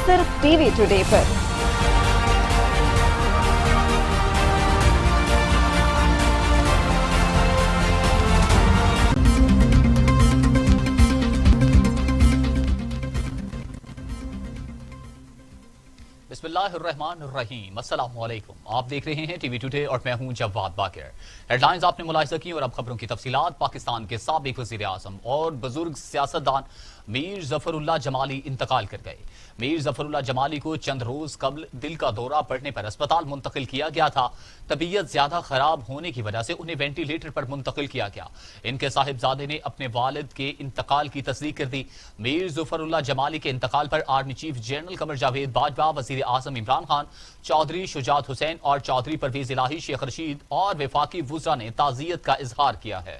सिर्फ TV today पर। बिस्मिल्लाहिर्रहमानिर्रहीम, अस्सलामुअलैकुम। आप देख रहे हैं टीवी टुडे और मैं हूं जवाद बाकर। हेडलाइंस आपने मुलाहिजा की और अब खबरों की तफसीलात। पाकिस्तान के साबिक वज़ीर आज़म और बुजुर्ग सियासतदान मीर ज़फ़रुल्लाह जमाली इंतकाल कर गए। मीर ज़फ़रुल्लाह जमाली को चंद रोज कबल दिल का दौरा पड़ने पर अस्पताल मुंतकिल किया गया था। तबीयत ज्यादा खराब होने की वजह से उन्हें वेंटिलेटर पर मुंतकिल किया गया। इनके साहिबजादे ने अपने वालिद के इंतकाल की तस्दीक कर दी। मीर ज़फ़रुल्लाह जमाली के इंतकाल पर army chief general Qamar Javed Bajwa, वज़ीर आज़म इमरान खान, चौधरी शुजात हुसैन और चौधरी परवेज इलाही, शेख रशीद और वफाकी वुज़रा ने ताज़ियत का इजहार किया है।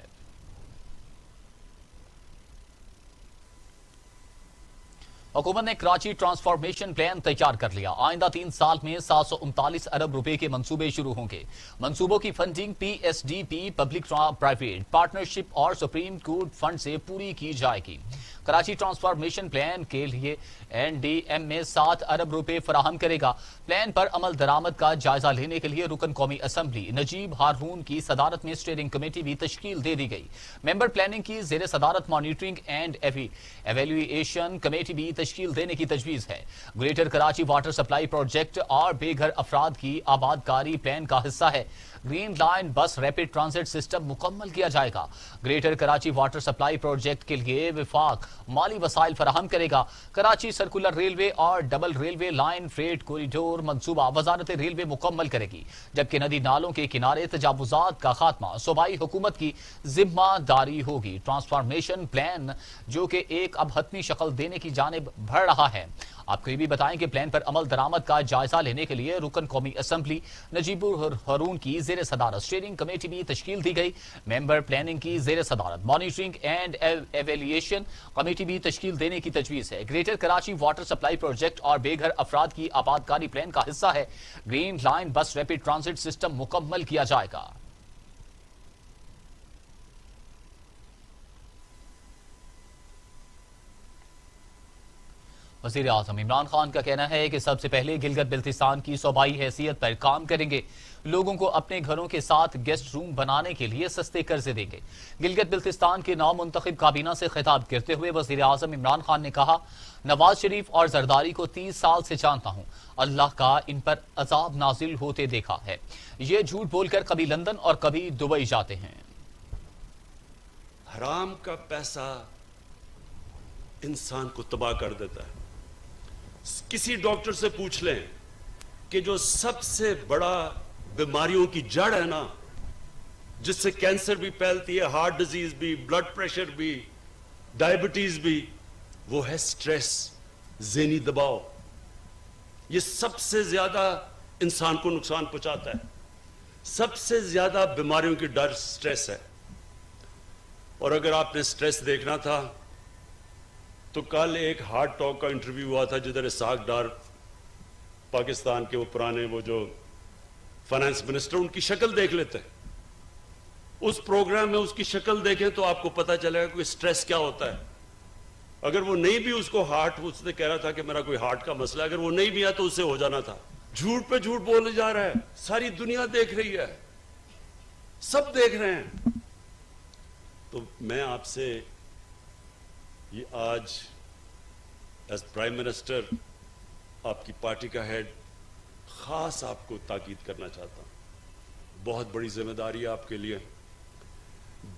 हुकूमत ने कराची ट्रांसफॉर्मेशन प्लान तैयार कर लिया। आइंदा 3 साल में 739 अरब रुपए के मंसूबे शुरू होंगे। मंसूबों की funding PSDP, public private partnership और सुप्रीम कोर्ट फंड से पूरी की जाएगी। कराची ट्रांसफॉर्मेशन प्लान के लिए NDMA 7 अरब रुपए फराहम करेगा। प्लान पर अमल दरामद का जायजा लेने के लिए रुकन कौमी असम्बली नजीब हारून की सदारत में स्टीयरिंग कमेटी भी तश्कील दे दी गई। मेंबर प्लानिंग की जेर सदारत मॉनिटरिंग एंड एवेल्युएशन कमेटी भी तश्कील देने की तजवीज है। Greater Karachi water supply project और बेघर अफराद की आबादकारी प्लान का हिस्सा है। ग्रीन लाइन बस रैपिड ट्रांजिट सिस्टम मुकम्मल किया जाएगा। Greater Karachi water supply project के लिए विफाक माली वसाइल फराहम करेगा। कराची सर्कुलर रेलवे और double railway line freight corridor मंसूबा वजारत रेलवे मुकम्मल करेगी, जबकि नदी नालों के किनारे तजावुजात का खात्मा सूबाई हुकूमत की जिम्मेदारी होगी। ट्रांसफॉर्मेशन प्लान जो कि एक अब हतमी शक्ल देने की जानिब बढ़ रहा है। आपको ये भी बताएं कि प्लान पर अमल दरामद का जायजा लेने के लिए रुकन कौमी असम्बली नजीबुर हारून की जेर सदारत स्टीयरिंग कमेटी भी तश्कील दी गई। मेंबर प्लानिंग की जेर सदारत मॉनिटरिंग एंड एवेल्युएशन कमेटी भी तश्कील देने की तजवीज है। Greater Karachi water supply project और बेघर अफराद की आबादकारी प्लान का हिस्सा है। ग्रीन लाइन बस रैपिड ट्रांजिट सिस्टम मुकम्मल किया जाएगा। वज़ीर आज़म इमरान खान का कहना है कि सबसे पहले गिलगित बिल्तिस्तान की सूबाई हैसियत पर काम करेंगे। लोगों को अपने घरों के साथ गेस्ट रूम बनाने के लिए सस्ते कर्जे देंगे। गिलगित बिल्तिस्तान के नौ मुंतखब काबीना से खिताब करते हुए वज़ीर आज़म इमरान खान ने कहा, नवाज शरीफ और जरदारी को 30 साल से जानता हूं। अल्लाह का इन पर अजाब नाजिल होते देखा है। ये झूठ बोलकर कभी लंदन और कभी दुबई जाते हैं। हराम का पैसा इंसान को तबाह कर देता है। किसी डॉक्टर से पूछ लें कि जो सबसे बड़ा बीमारियों की जड़ है ना, जिससे कैंसर भी फैलती है, हार्ट डिजीज भी, ब्लड प्रेशर भी, डायबिटीज भी, वो है स्ट्रेस, ज़हनी दबाव। ये सबसे ज्यादा इंसान को नुकसान पहुंचाता है। सबसे ज्यादा बीमारियों की डर स्ट्रेस है। और अगर आपने स्ट्रेस देखना था तो कल एक हार्ट टॉक का इंटरव्यू हुआ था जिधर इसहाक डार, पाकिस्तान के वो पुराने वो जो फाइनेंस मिनिस्टर, उनकी शक्ल देख लेते हैं। उस प्रोग्राम में उसकी शक्ल देखें तो आपको पता चलेगा कि स्ट्रेस क्या होता है। अगर वो नहीं भी उसको हार्ट, उसने कह रहा था कि मेरा कोई हार्ट का मसला, अगर वो नहीं भी है तो उससे हो जाना था। झूठ पे झूठ बोले जा रहा है। सारी दुनिया देख रही है, सब देख रहे हैं। तो मैं आपसे ये आज एज प्राइम मिनिस्टर, आपकी पार्टी का हेड, खास आपको ताकीद करना चाहता हूं। बहुत बड़ी जिम्मेदारी है आपके लिए।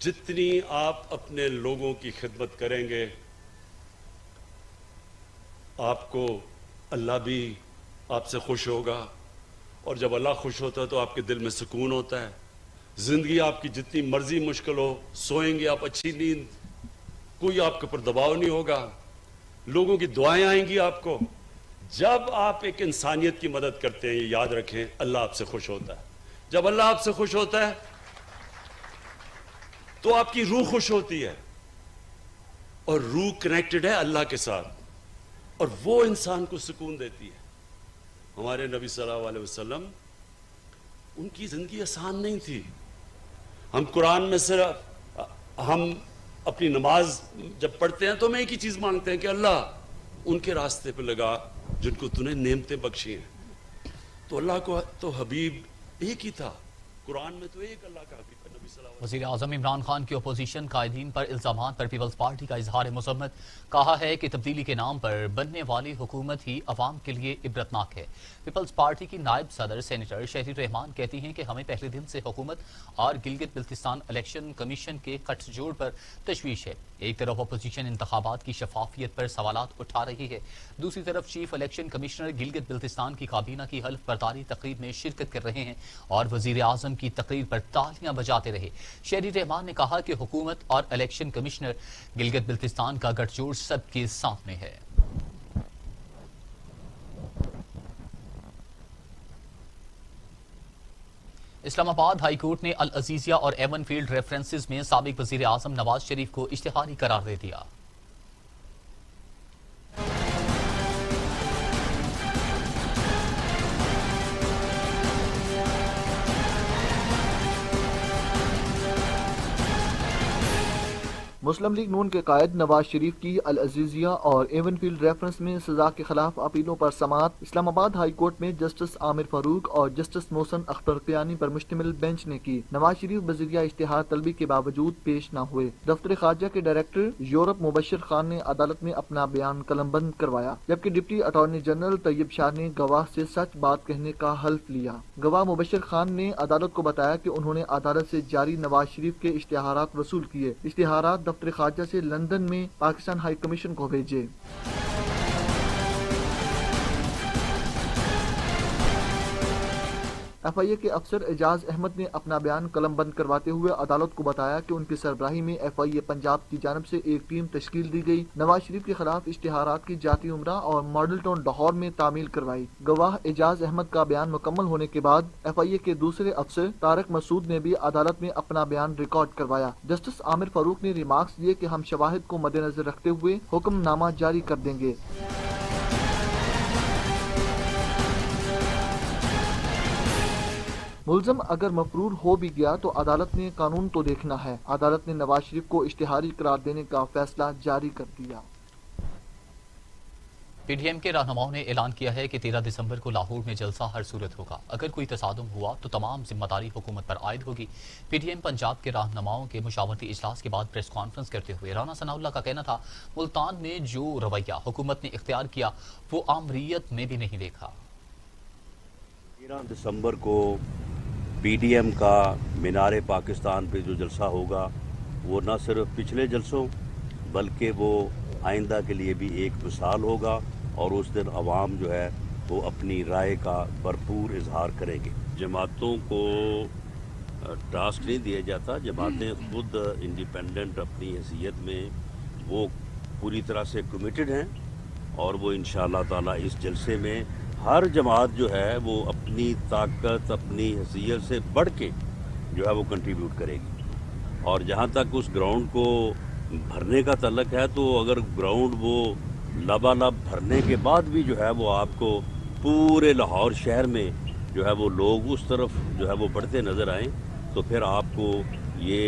जितनी आप अपने लोगों की खिदमत करेंगे, आपको अल्लाह भी आपसे खुश होगा। और जब अल्लाह खुश होता है तो आपके दिल में सुकून होता है। जिंदगी आपकी जितनी मर्जी मुश्किल हो, सोएंगे आप अच्छी नींद, कोई आपके ऊपर दबाव नहीं होगा, लोगों की दुआएं आएंगी आपको। जब आप एक इंसानियत की मदद करते हैं, ये याद रखें, अल्लाह आपसे खुश होता है। जब अल्लाह आपसे खुश होता है तो आपकी रूह खुश होती है, और रूह कनेक्टेड है अल्लाह के साथ, और वो इंसान को सुकून देती है। हमारे नबी सल्लल्लाहु अलैहि वसल्लम, उनकी जिंदगी आसान नहीं थी। हम कुरान में सिर्फ हम अपनी नमाज जब पढ़ते हैं तो हम एक ही चीज मांगते हैं कि अल्लाह उनके रास्ते पे लगा, जिनको तूने नेमतें बख्शी हैं। तो अल्लाह को तो हबीब एक ही था, कुरान में तो एक अल्लाह का हबीब है, नबी सल्लल्लाहु अलैहि वज़ीर आज़म इमरान खान की अपोजिशन कायदीन पर इल्ज़ामात पर पीपल्स पार्टी का इजहार मज़म्मत। कहा है कि तब्दीली के नाम पर बनने वाली हुकूमत ही अवाम के लिए इबरतनाक है। पीपल्स पार्टी की नायब सदर सेनेटर शहरी रहमान कहती हैं कि हमें पहले दिन से हुकूमत और गिलगित बिल्तिस्तान इलेक्शन कमीशन के गठजोड़ पर तशवीश है। एक तरफ अपोजिशन इंतखाबात की शफाफियत पर सवालात उठा रही है, दूसरी तरफ chief election commissioner Gilgit Baltistan की काबीना की हल्फ बर्दारी तकरीब में शिरकत कर रहे हैं और वज़ीर आज़म की तकरीर पर तालियां बजाते रहे। शहरी रहमान ने कहा कि हुकूमत और इलेक्शन कमिश्नर गिलगित बिल्तिस्तान का गठजोड़ सबके सामने है। इस्लामाबाद हाई कोर्ट ने अल अजीजिया और एवन फील्ड रेफरेंसेस में साबिक वज़ीर आज़म नवाज शरीफ को इश्तिहारी करार दे दिया। मुस्लिम लीग नून के कायद नवाज शरीफ की अल अजीजिया और एवन फील्ड रेफरेंस में सजा के खिलाफ अपीलों पर समाअत इस्लामाबाद हाई कोर्ट में जस्टिस आमिर फारूक और जस्टिस मोहसन अख्तर कियानी पर मुश्तमिल बेंच ने की। नवाज शरीफ बजरिया इश्तिहार तलबी के बावजूद पेश न हुए। दफ्तर खारजा के डायरेक्टर यूरोप मुबशर खान ने अदालत में अपना बयान कलमबंद करवाया, जबकि deputy attorney general Tayyab Shah ने गवाह से सच बात कहने का हल्फ लिया। गवाह मुबशर खान ने अदालत को बताया कि उन्होंने अदालत से जारी नवाज शरीफ के इश्तिहारात वसूल किए। इश्तिहारात दफ्तर खारजा से लंदन में पाकिस्तान हाई कमीशन को भेजे। FIA के अफसर एजाज अहमद ने अपना बयान कलमबंद करवाते हुए अदालत को बताया कि उनकी सरबराही में FIA पंजाब की जानिब से एक टीम तश्कील दी गई। नवाज शरीफ के खिलाफ इश्तिहारात की जाती उम्रा और मॉडल टाउन लाहौर में तामील करवाई। गवाह एजाज अहमद का बयान मुकम्मल होने के बाद FIA के दूसरे अफसर तारिक मसूद ने भी अदालत में अपना बयान रिकॉर्ड करवाया। जस्टिस आमिर फारूक ने रिमार्क्स दिए कि हम शवाहिद को मद्देनजर रखते हुए हुक्मनामा जारी कर देंगे। मुल्ज़म अगर मफरूर हो भी गया तो अदालत ने कानून तो देखना है। अदालत ने नवाज शरीफ को इश्तिहारी करार देने का फैसला जारी कर दिया। PDM के रहनुमाओं ने ऐलान किया है कि 13 दिसंबर को लाहौर में जलसा हर सूरत होगा। अगर कोई तसादुम हुआ तो तमाम जिम्मेदारी हुकूमत पर आयद होगी। PDM पंजाब के रहनुमाओं के मुशावरती इजलास के बाद प्रेस कॉन्फ्रेंस करते हुए राना सनाउल्लाह का कहना था, मुल्तान में जो रवैया हुकूमत ने इख्तियार किया वो आमरीयत में भी नहीं देखा। 13 दिसंबर को PDM का मीनार पाकिस्तान पे जो जलसा होगा वो न सिर्फ पिछले जलसों बल्कि वो आइंदा के लिए भी एक मिसाल होगा और उस दिन अवाम जो है वो अपनी राय का भरपूर इजहार करेंगे। जमातों को टास्क नहीं दिया जाता, जमातें खुद इंडिपेंडेंट अपनी हैसियत में वो पूरी तरह से कमिटेड हैं और वो इंशाअल्लाह ताला इस जलसे में हर जमात जो है वो अपनी ताकत अपनी हैसियत से बढ़ के जो है वो कंट्रीब्यूट करेगी। और जहाँ तक उस ग्राउंड को भरने का तल्लक है तो अगर ग्राउंड वो लबालब भरने के बाद भी जो है वो आपको पूरे लाहौर शहर में जो है वो लोग उस तरफ जो है वो बढ़ते नज़र आएँ तो फिर आपको ये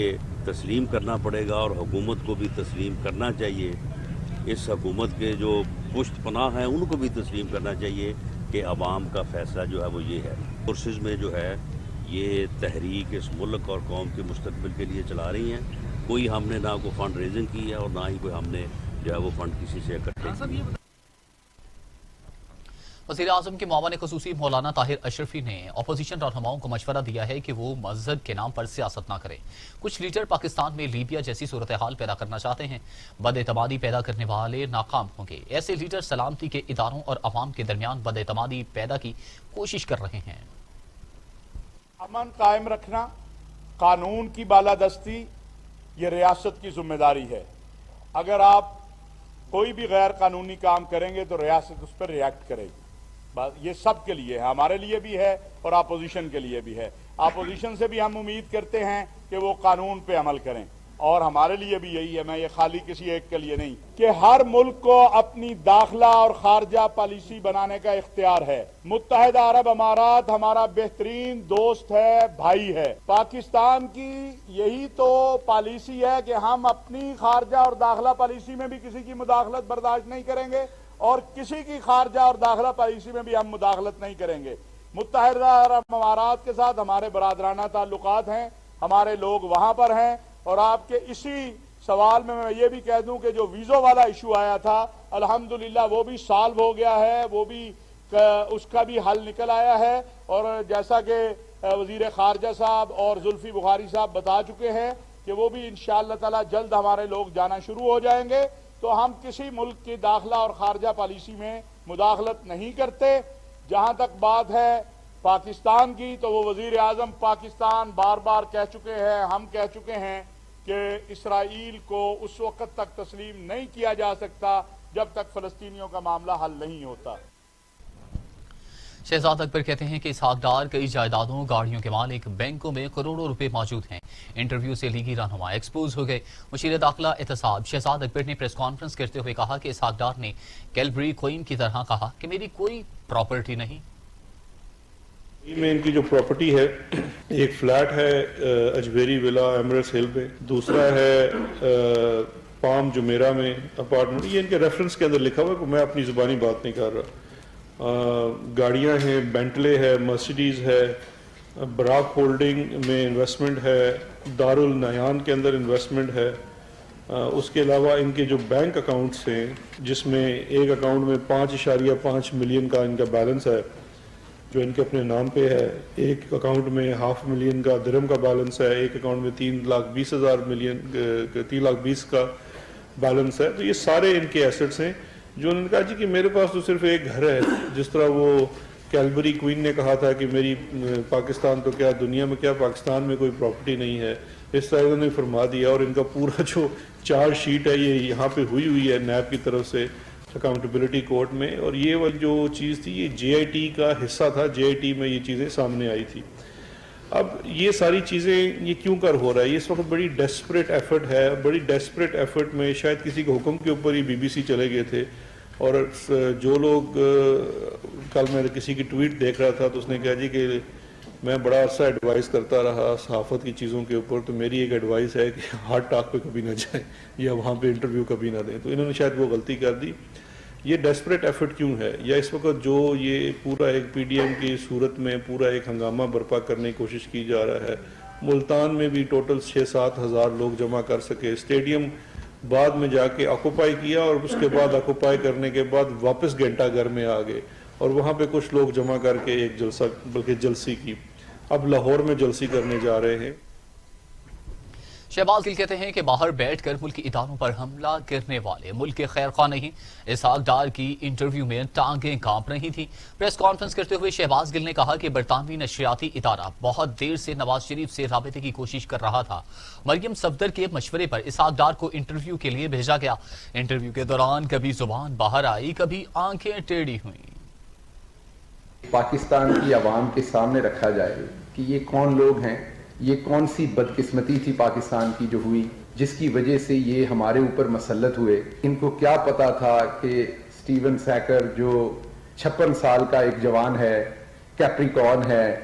तस्लीम करना पड़ेगा और हुकूमत को भी तस्लीम करना चाहिए। इस हुकूमत के जो पुश्त पनाह हैं उनको भी तस्लीम करना चाहिए कि अवाम का फैसला जो है वो ये है। कोर्सेज में जो है ये तहरीक इस मुल्क और कौम के मुस्तकबिल के लिए चला रही हैं। कोई हमने ना कोई फंड रेजिंग की है और ना ही कोई हमने जो है वो फंड किसी से इकट्ठे किए। वज़ीर आज़म के मुआवन ख़ुसूसी मौलाना ताहिर अशरफी ने अपोजिशन रहनुमाओं को मशवरा दिया है कि वो मजहब के नाम पर सियासत ना करें। कुछ लीडर पाकिस्तान में लीबिया जैसी सूरत हाल पैदा करना चाहते हैं, बदएतमादी पैदा करने वाले नाकाम होंगे। ऐसे लीडर सलामती के इदारों और अवाम के दरमियान बदएतमादी पैदा की कोशिश कर रहे हैं। अमन कायम रखना, कानून की बालादस्ती ये रियासत की जिम्मेदारी है। अगर आप कोई भी गैर कानूनी काम करेंगे तो रियासत उस पर रिएक्ट करेगी। ये सब के लिए है, हमारे लिए भी है और अपोजिशन के लिए भी है। अपोजिशन से भी हम उम्मीद करते हैं कि वो कानून पे अमल करें और हमारे लिए भी यही है। मैं ये खाली किसी एक के लिए नहीं कि हर मुल्क को अपनी दाखिला और खारजा पॉलिसी बनाने का इख्तियार है। मुत्तहिदा अरब अमारात हमारा बेहतरीन दोस्त है, भाई है। पाकिस्तान की यही तो पॉलिसी है कि हम अपनी खारजा और दाखिला पॉलिसी में भी किसी की मुदाखलत बर्दाश्त नहीं करेंगे اور کسی کی خارجہ اور داخلہ پالیسی میں بھی ہم مداخلت نہیں کریں گے. متحدہ عرب امارات کے ساتھ ہمارے برادرانہ تعلقات ہیں, ہمارے لوگ وہاں پر ہیں, اور آپ کے اسی سوال میں یہ بھی کہہ دوں کہ جو ویزوں والا ایشو آیا تھا الحمدللہ وہ بھی سالو ہو گیا ہے, وہ بھی اس کا بھی حل نکل آیا ہے. اور جیسا کہ وزیر خارجہ صاحب اور زلفی بخاری صاحب بتا چکے ہیں کہ وہ بھی انشاءاللہ تعالی جلد ہمارے لوگ جانا شروع ہو جائیں گے. تو ہم کسی ملک کی داخلہ اور خارجہ پالیسی میں مداخلت نہیں کرتے. جہاں تک بات ہے پاکستان کی, تو وہ وزیر اعظم پاکستان بار بار کہہ چکے ہیں, ہم کہہ چکے ہیں کہ اسرائیل کو اس وقت تک تسلیم نہیں کیا جا سکتا جب تک فلسطینیوں کا معاملہ حل نہیں ہوتا. شہزاد اکبر کہتے ہیں کہ اسحاق ڈار کئی جائیدادوں گاڑیوں کے مالک, بینکوں میں کروڑوں روپے موجود ہیں. انٹرویو سے لیگی رہنما ایکسپوز ہو گئے. مشیر داخلہ احتساب شہزاد اکبر نے پریس کانفرنس کرتے ہوئے کہا کہ اسحاق ڈار نے کیلبری کوئن کی طرح کہا کہ میری کوئی پراپرٹی نہیں. میں ان کی جو پراپرٹی ہے, ایک فلیٹ ہے اجمیری ولا ایمریٹس ہل پہ, دوسرا ہے پام جمیرہ میں اپارٹمنٹ. یہ ان کے ریفرنس کے اندر لکھا ہوا ہے کہ میں اپنی زبانی بات نہیں کر رہا. گاڑیاں ہیں, بینٹلے ہے, مرسیڈیز ہے, براک ہولڈنگ میں انویسٹمنٹ ہے, دارالنیان کے اندر انویسٹمنٹ ہے. اس کے علاوہ ان کے جو بینک اکاؤنٹس ہیں جس میں ایک اکاؤنٹ میں 5.5 ملین کا ان کا بیلنس ہے جو ان کے اپنے نام پہ ہے, ایک اکاؤنٹ میں 500,000 کا درہم کا بیلنس ہے, ایک اکاؤنٹ میں 3,20,000 کا بیلنس ہے. تو یہ سارے ان کے ایسٹس ہیں جو انہوں نے کہا جی کہ میرے پاس تو صرف ایک گھر ہے. جس طرح وہ کیلبری کوئن نے کہا تھا کہ میری پاکستان تو کیا دنیا میں کیا پاکستان میں کوئی پراپرٹی نہیں ہے, اس طرح انہوں نے فرما دیا. اور ان کا پورا جو چارج شیٹ ہے یہ یہاں پہ ہوئی ہے نیب کی طرف سے اکاؤنٹیبلٹی کورٹ میں. اور یہ والی جو چیز تھی یہ جے آئی ٹی کا حصہ تھا, جے آئی ٹی میں یہ چیزیں سامنے آئی تھی. اب یہ ساری چیزیں یہ کیوں کر ہو رہا ہے, یہ اس وقت بڑی ڈیسپریٹ ایفرٹ ہے. بڑی ڈیسپریٹ ایفرٹ میں شاید کسی کے حکم کے اوپر ہی بی بی سی چلے گئے تھے. اور جو لوگ کل میں کسی کی ٹویٹ دیکھ رہا تھا تو اس نے کہا جی کہ میں بڑا عرصہ ایڈوائز کرتا رہا صحافت کی چیزوں کے اوپر, تو میری ایک ایڈوائز ہے کہ ہارٹ ٹاک پہ کبھی نہ جائیں یا وہاں پہ انٹرویو کبھی نہ دیں. تو انہوں نے شاید وہ غلطی کر دی. یہ ڈیسپریٹ ایفرٹ کیوں ہے, یا اس وقت جو یہ پورا ایک پی ڈی ایم کی صورت میں پورا ایک ہنگامہ برپا کرنے کی کوشش کی جا رہا ہے. ملتان میں بھی ٹوٹل 6-7 ہزار لوگ جمع کر سکے. اسٹیڈیم بعد میں جا کے آکوپائی کیا اور اس کے بعد آکوپائی کرنے کے بعد واپس گھنٹہ گھر میں آ گئے اور وہاں پہ کچھ لوگ جمع کر کے ایک جلسہ بلکہ جلسی کی. اب لاہور میں جلسی کرنے جا رہے ہیں. شہباز گل کہتے ہیں کہ باہر بیٹھ کر ملکی اداروں پر حملہ کرنے والے ملک کے خیر خواہ نہیں. اسحاق ڈار کی انٹرویو میں ٹانگیں کانپ رہی تھیں. پریس کانفرنس کرتے ہوئے شہباز گل نے کہا کہ برطانوی نشریاتی ادارہ بہت دیر سے نواز شریف سے رابطے کی کوشش کر رہا تھا. مریم صفدر کے مشورے پر اسحاق ڈار کو انٹرویو کے لیے بھیجا گیا. انٹرویو کے دوران کبھی زبان باہر آئی, کبھی آنکھیں ٹیڑھی ہوئیں. پاکستان کی عوام کے سامنے رکھا جائے کہ یہ کون لوگ ہیں, یہ کون سی بدقسمتی تھی پاکستان کی جو ہوئی جس کی وجہ سے یہ ہمارے اوپر مسلط ہوئے. ان کو کیا پتا تھا کہ سٹیون سیکر جو 56 سال کا ایک جوان ہے, کیپریکارن ہے,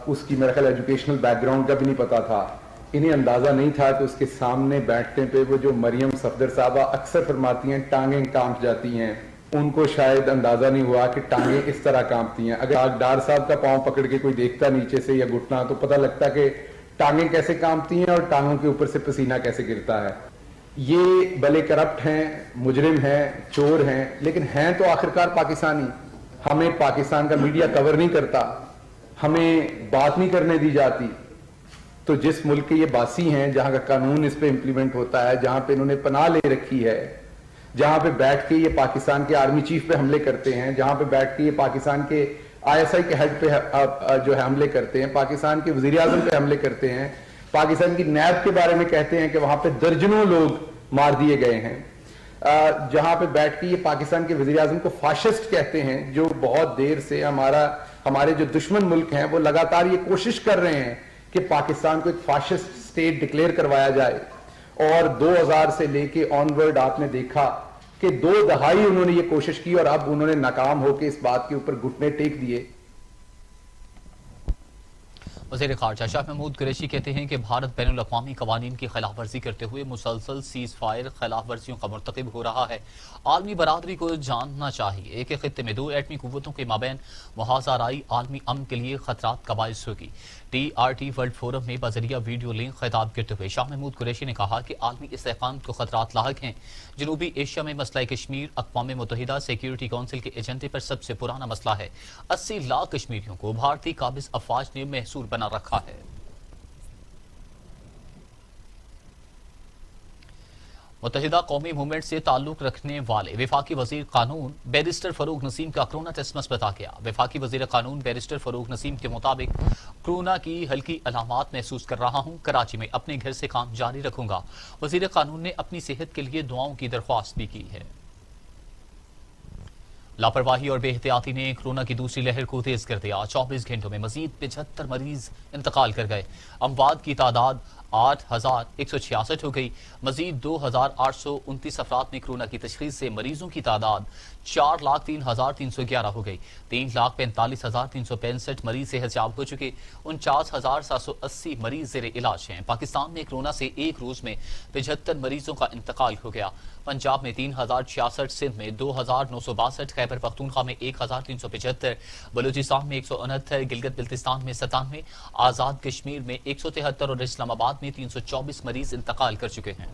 اس کی میرا خیال ایجوکیشنل بیک گراؤنڈ کا بھی نہیں پتا تھا. انہیں اندازہ نہیں تھا کہ اس کے سامنے بیٹھنے پہ وہ جو مریم صفدر صاحبہ اکثر فرماتی ہیں ٹانگیں کانپ جاتی ہیں, ان کو شاید اندازہ نہیں ہوا کہ ٹانگیں اس طرح کانپتی ہیں. اگر ڈار صاحب کا پاؤں پکڑ کے کوئی دیکھتا نیچے سے یا گھٹنا تو پتہ لگتا کہ ٹانگیں کیسے کانپتی ہیں اور ٹانگوں کے اوپر سے پسینہ کیسے گرتا ہے. یہ بھلے کرپٹ ہیں, مجرم ہیں, چور ہیں, لیکن ہیں تو آخرکار پاکستانی. ہمیں پاکستان کا میڈیا کور نہیں کرتا, ہمیں بات نہیں کرنے دی جاتی. تو جس ملک کے یہ باسی ہیں, جہاں کا قانون اس پہ امپلیمنٹ ہوتا ہے, جہاں پہ انہوں نے پناہ لے رکھی ہے, جہاں پہ بیٹھ کے یہ پاکستان کے آرمی چیف پہ حملے کرتے ہیں, جہاں پہ بیٹھ کے یہ پاکستان کے آئی ایس آئی کے ہیڈ پہ جو ہے حملے کرتے ہیں, پاکستان کے وزیر اعظم پہ حملے کرتے ہیں, پاکستان کی نیب کے بارے میں کہتے ہیں کہ وہاں پہ درجنوں لوگ مار دیے گئے ہیں, جہاں پہ بیٹھ کے یہ پاکستان کے وزیر اعظم کو فاشسٹ کہتے ہیں, جو بہت دیر سے ہمارے جو دشمن ملک ہیں وہ لگاتار یہ کوشش کر رہے ہیں کہ پاکستان کو ایک فاشسٹ سٹیٹ ڈکلیئر کروایا جائے. اور 2000 سے لے کے آنورڈ آپ نے دیکھا کہ 2 دہائی انہوں نے یہ کوشش کی اور اب انہوں نے ناکام ہو کے اس بات کے اوپر گھٹنے ٹیک دیے. وزیر خارجہ شاہ محمود قریشی کہتے ہیں کہ بھارت بین الاقوامی قوانین کی خلاف ورزی کرتے ہوئے مسلسل سیز فائر خلاف ورزیوں کا مرتکب ہو رہا ہے۔ عالمی برادری کو جاننا چاہیے کہ خطے میں 2 ایٹمی قوتوں کے مابین محاذ آرائی عالمی امن کے لیے خطرات کا باعث ہوگی۔ TRT ورلڈ فورم میں بذریعہ ویڈیو لنک خطاب کرتے ہوئے شاہ محمود قریشی نے کہا کہ عالمی استحکام کو خطرات لاحق ہیں۔ جنوبی ایشیا میں مسئلہ کشمیر اقوام متحدہ سیکیورٹی کونسل کے ایجنڈے پر سب سے پرانا مسئلہ ہے۔ 80 لاکھ کشمیریوں کو بھارتی قابض افواج نے محصور بنا رکھا ہے۔ متحدہ قومی موومنٹ سے تعلق رکھنے والے وفاقی وزیر قانون بیرسٹر فاروق نسیم کا کرونا ٹیسٹ مثبت آ گیا۔ وفاقی وزیر قانون بیرسٹر فاروق نسیم کے مطابق کرونا کی ہلکی علامات محسوس کر رہا ہوں، کراچی میں اپنے گھر سے کام جاری رکھوں گا۔ وزیر قانون نے اپنی صحت کے لیے دعاؤں کی درخواست بھی کی ہے۔ لاپرواہی اور بے احتیاطی نے کورونا کی دوسری لہر کو تیز کر دیا۔ 24 گھنٹوں میں مزید 75 مریض انتقال کر گئے۔ اموات کی تعداد 8166 ہو گئی۔ مزید 2829 افراد میں کورونا کی تشخیص سے مریضوں کی تعداد 4,03,311 ہو گئی۔ 3,45,365 مریض صحت یاب ہو چکے۔ 49,780 مریض زیر علاج ہیں۔ پاکستان میں کورونا سے ایک روز میں 75 مریضوں کا انتقال ہو گیا۔ پنجاب میں 3,066، سندھ میں 2,962، خیبر پختونخوا میں 1,375، بلوچستان میں 169، گلگت بلتستان میں 97، آزاد کشمیر میں 173 اور اسلام آباد میں 324 مریض انتقال کر چکے ہیں۔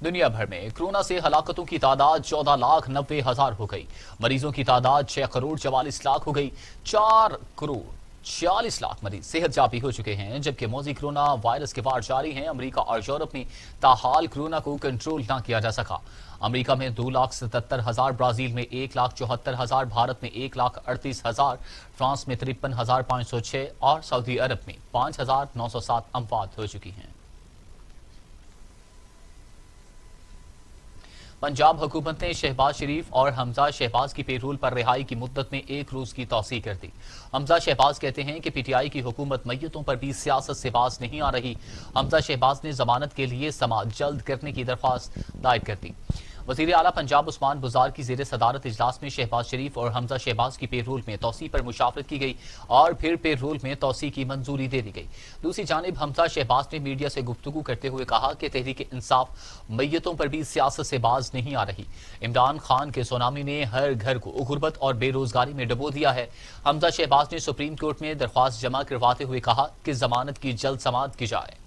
دنیا بھر میں کورونا سے ہلاکتوں کی تعداد 14,90,000 ہو گئی۔ مریضوں کی تعداد 6,44,00,000 ہو گئی۔ 4,46,00,000 مریض صحت یابی ہو چکے ہیں، جبکہ موذی کورونا وائرس کے وار جاری ہیں۔ امریکہ اور یورپ میں تاحال کورونا کو کنٹرول نہ کیا جا سکا۔ امریکہ میں 2,77,000، برازیل میں 1,74,000، بھارت میں 1,38,000، فرانس میں 53,506 اور سعودی عرب میں 5,907 اموات ہو چکی ہیں۔ پنجاب حکومت نے شہباز شریف اور حمزہ شہباز کی پیرول پر رہائی کی مدت میں 1 روز کی توسیع کر دی۔ حمزہ شہباز کہتے ہیں کہ PTI کی حکومت میتوں پر بھی سیاست سے باز نہیں آ رہی۔ حمزہ شہباز نے ضمانت کے لیے سماعت جلد کرنے کی درخواست دائر کر دی۔ وزیر اعلیٰ پنجاب عثمان بزار کی زیر صدارت اجلاس میں شہباز شریف اور حمزہ شہباز کی پیرول میں توسیع پر مشاورت کی گئی اور پھر پیرول میں توسیع کی منظوری دے دی گئی۔ دوسری جانب حمزہ شہباز نے میڈیا سے گفتگو کرتے ہوئے کہا کہ تحریک انصاف میتوں پر بھی سیاست سے باز نہیں آ رہی۔ عمران خان کے سونامی نے ہر گھر کو غربت اور بے روزگاری میں ڈبو دیا ہے۔ حمزہ شہباز نے سپریم کورٹ میں درخواست جمع کرواتے ہوئے کہا کہ ضمانت کی جلد سماعت کی جائے۔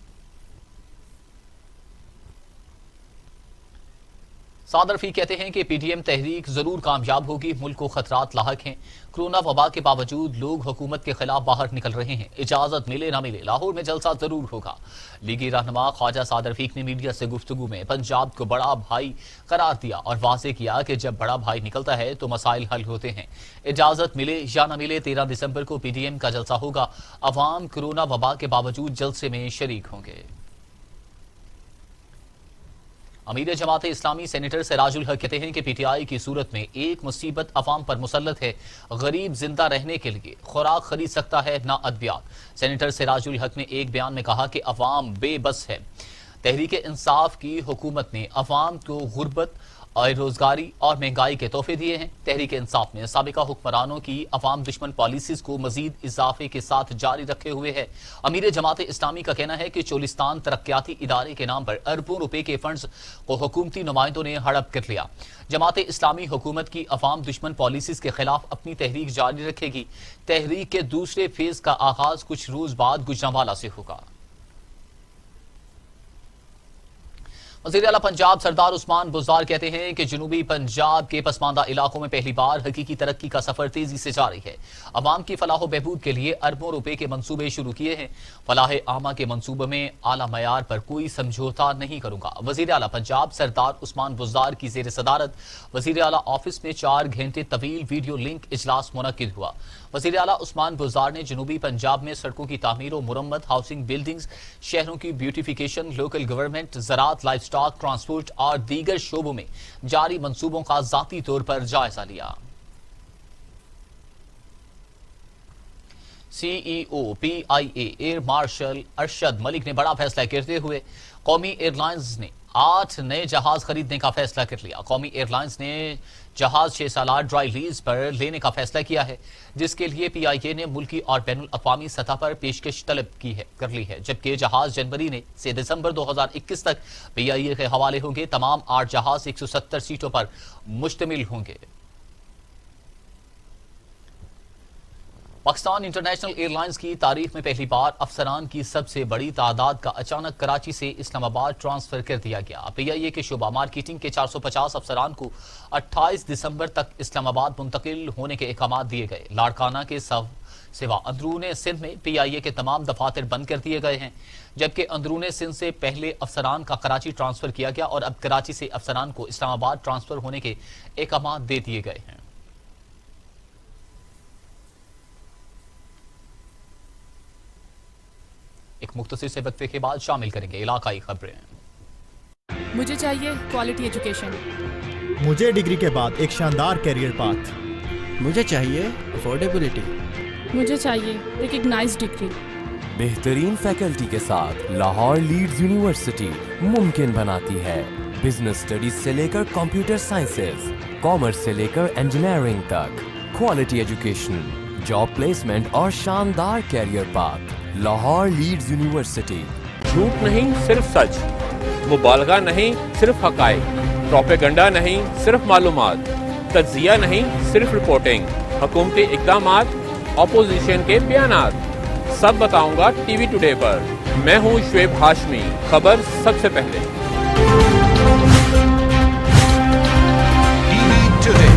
سعد رفیق کہتے ہیں کہ PDM تحریک ضرور کامیاب ہوگی، ملک کو خطرات لاحق ہیں۔ کورونا وبا کے باوجود لوگ حکومت کے خلاف باہر نکل رہے ہیں، اجازت ملے نہ ملے لاہور میں جلسہ ضرور ہوگا۔ لیگی رہنما خواجہ سعد رفیق نے میڈیا سے گفتگو میں پنجاب کو بڑا بھائی قرار دیا اور واضح کیا کہ جب بڑا بھائی نکلتا ہے تو مسائل حل ہوتے ہیں۔ اجازت ملے یا نہ ملے 13 دسمبر کو PDM کا جلسہ ہوگا۔ عوام کورونا وبا کے باوجود جلسے میں شریک ہوں گے۔ امیر جماعت اسلامی سینیٹر سراج الحق کہتے ہیں کہ PTI کی صورت میں ایک مصیبت عوام پر مسلط ہے، غریب زندہ رہنے کے لیے خوراک خرید سکتا ہے نہ ادویات۔ سینیٹر سراج الحق نے ایک بیان میں کہا کہ عوام بے بس ہے۔ تحریک انصاف کی حکومت نے عوام کو غربت اور روزگاری اور مہنگائی کے تحفے دیے ہیں۔ تحریک انصاف نے سابقہ حکمرانوں کی عوام دشمن پالیسیز کو مزید اضافے کے ساتھ جاری رکھے ہوئے ہے۔ امیر جماعت اسلامی کا کہنا ہے کہ چولستان ترقیاتی ادارے کے نام پر اربوں روپے کے فنڈز کو حکومتی نمائندوں نے ہڑپ کر لیا۔ جماعت اسلامی حکومت کی عوام دشمن پالیسیز کے خلاف اپنی تحریک جاری رکھے گی۔ تحریک کے دوسرے فیز کا آغاز کچھ روز بعد گجرانوالہ سے ہوگا۔ وزیر اعلیٰ پنجاب سردار عثمان بزار کہتے ہیں کہ جنوبی پنجاب کے پسماندہ علاقوں میں پہلی بار حقیقی ترقی کا سفر تیزی سے جاری ہے۔ عوام کی فلاح و بہبود کے لیے اربوں روپے کے منصوبے شروع کیے ہیں۔ فلاح عامہ کے منصوبے میں اعلیٰ معیار پر کوئی سمجھوتا نہیں کروں گا۔ وزیر اعلیٰ پنجاب سردار عثمان بزار کی زیر صدارت وزیر اعلیٰ آفس میں 4 گھنٹے طویل ویڈیو لنک اجلاس منعقد ہوا۔ وزیر اعلیٰ عثمان بزار نے جنوبی پنجاب میں سڑکوں کی تعمیر و مرمت، ہاؤسنگ بلڈنگز، شہروں کی بیوٹیفیکیشن، لوکل گورنمنٹ، زراعت، لائف سٹاک، ٹرانسپورٹ اور دیگر شعبوں میں جاری منصوبوں کا ذاتی طور پر جائزہ لیا۔ CEO PIA air marshal Arshad Malik نے بڑا فیصلہ کرتے ہوئے قومی ایئر لائنز نے 8 نئے جہاز خریدنے کا فیصلہ کر لیا۔ قومی ایئر لائنز نے جہاز 6 سالہ ڈرائی لیز پر لینے کا فیصلہ کیا ہے، جس کے لیے پی آئی اے نے ملکی اور بین الاقوامی سطح پر پیشکش طلب کر لی ہے، جبکہ جہاز جنوری سے دسمبر 2021 تک پی آئی اے کے حوالے ہوں گے۔ تمام 8 جہاز 170 سیٹوں پر مشتمل ہوں گے۔ پاکستان انٹرنیشنل ایئر لائنز کی تاریخ میں پہلی بار افسران کی سب سے بڑی تعداد کا اچانک کراچی سے اسلام آباد ٹرانسفر کر دیا گیا۔ پی آئی اے کے شعبہ مارکیٹنگ کے 450 افسران کو 28 دسمبر تک اسلام آباد منتقل ہونے کے احکامات دیے گئے۔ لاڑکانہ کے سوا اندرون سندھ میں پی آئی اے کے تمام دفاتر بند کر دیے گئے ہیں، جبکہ اندرون سندھ سے پہلے افسران کا کراچی ٹرانسفر کیا گیا اور اب کراچی سے افسران کو اسلام آباد ٹرانسفر ہونے کے احکامات دے دیے گئے ہیں۔ ایک مختصر سے وقفے کے بعد شامل کریں گے علاقائی خبریں۔ مجھے چاہیے کوالٹی ایجوکیشن، مجھے ڈگری کے بعد ایک شاندار کیریئر پاتھ، مجھے چاہیے افورڈیبلٹی، مجھے چاہیے ریکگنائز ڈگری، بہترین فیکلٹی کے ساتھ لاہور لیڈز یونیورسٹی ممکن بناتی ہے بزنس اسٹڈیز سے لے کر کمپیوٹر سائنسز، کامرس سے لے کر انجینئرنگ تک، کوالٹی ایجوکیشن، جاب پلیسمنٹ اور شاندار career path. Lahore Leeds university. جھوٹ نہیں صرف سچ، مبالغہ نہیں صرف حقائق، پروپیگنڈا نہیں صرف معلومات، تجزیہ نہیں صرف رپورٹنگ، حکومتی اقدامات، اپوزیشن کے بیانات، سب بتاؤں گا ٹی وی ٹوڈے پر۔ میں ہوں شعیب ہاشمی، خبر سب سے پہلے۔ ٹی وی ٹوڈے،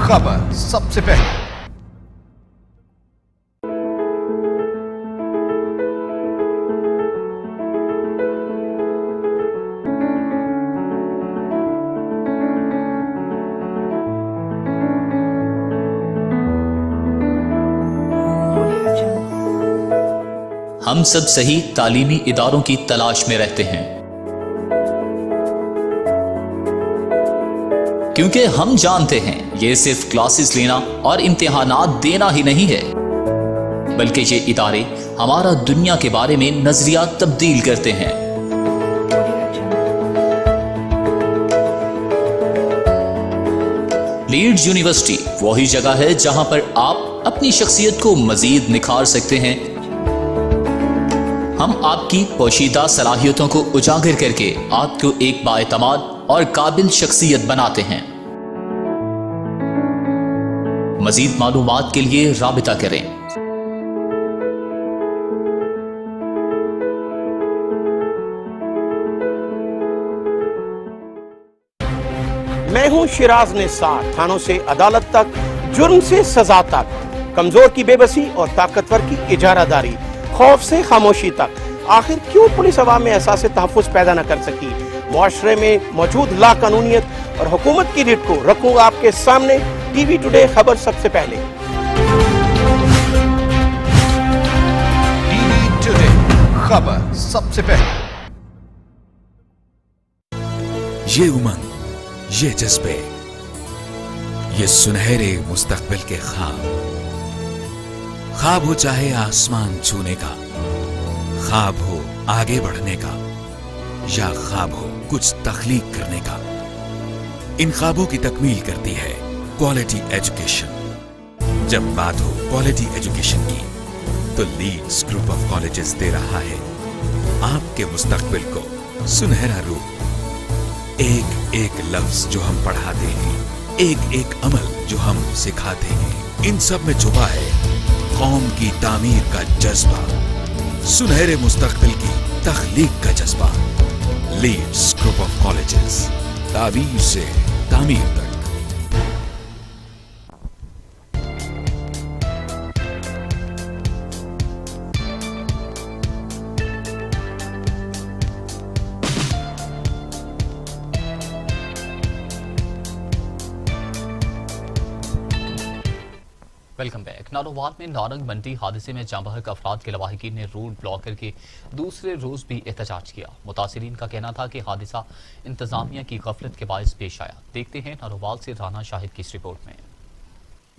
خبر سب سے پہلے۔ ہم سب صحیح تعلیمی اداروں کی تلاش میں رہتے ہیں، کیونکہ ہم جانتے ہیں یہ صرف کلاسز لینا اور امتحانات دینا ہی نہیں ہے، بلکہ یہ ادارے ہمارا دنیا کے بارے میں نظریہ تبدیل کرتے ہیں۔ لیڈز یونیورسٹی وہی جگہ ہے جہاں پر آپ اپنی شخصیت کو مزید نکھار سکتے ہیں۔ ہم آپ کی پوشیدہ صلاحیتوں کو اجاگر کر کے آپ کو ایک بااعتماد اور قابل شخصیت بناتے ہیں۔ مزید معلومات کے لیے رابطہ کریں۔ میں ہوں شیراز نثار، تھانوں سے عدالت تک، جرم سے سزا تک، کمزور کی بے بسی اور طاقتور کی اجارہ داری، خوف سے خاموشی تک۔ آخر کیوں پولیس عوام میں احساس تحفظ پیدا نہ کر سکی؟ معاشرے میں موجود لا قانونیت اور حکومت کی ریٹ کو رکھوں گا آپ کے سامنے ٹی وی ٹوڈے، خبر سب سے پہلے۔ ٹی وی ٹوڈے، خبر سب سے پہلے۔ یہ امنگ، یہ جذبے، یہ سنہرے مستقبل کے خواب، خواب ہو چاہے آسمان چھونے کا، خواب ہو آگے بڑھنے کا، یا خواب ہو کچھ تخلیق کرنے کا، ان خوابوں کی تکمیل کرتی ہے کوالٹی ایجوکیشن۔ جب بات ہو کوالٹی ایجوکیشن کی تو لیڈز گروپ آف کالجز دے رہا ہے آپ کے مستقبل کو سنہرا روپ۔ ایک ایک لفظ جو ہم پڑھاتے ہیں، ایک ایک عمل جو ہم سکھاتے ہیں، ان سب میں چھپا ہے قوم کی تعمیر کا جذبہ، سنہرے مستقبل کی تخلیق کا جذبہ۔ لیڈز گروپ آف کالجز، تعبیر سے تعمیر تک۔ Welcome back. نارووال میں نارنگ منڈی حادثے میں جاں بحق افراد کے لواحقین نے روڈ بلاک کر کے دوسرے روز بھی احتجاج کیا۔ متاثرین کا کہنا تھا کہ حادثہ انتظامیہ کی غفلت کے باعث پیش آیا۔ دیکھتے ہیں نارووال سے رانا شاہد کی اس رپورٹ میں۔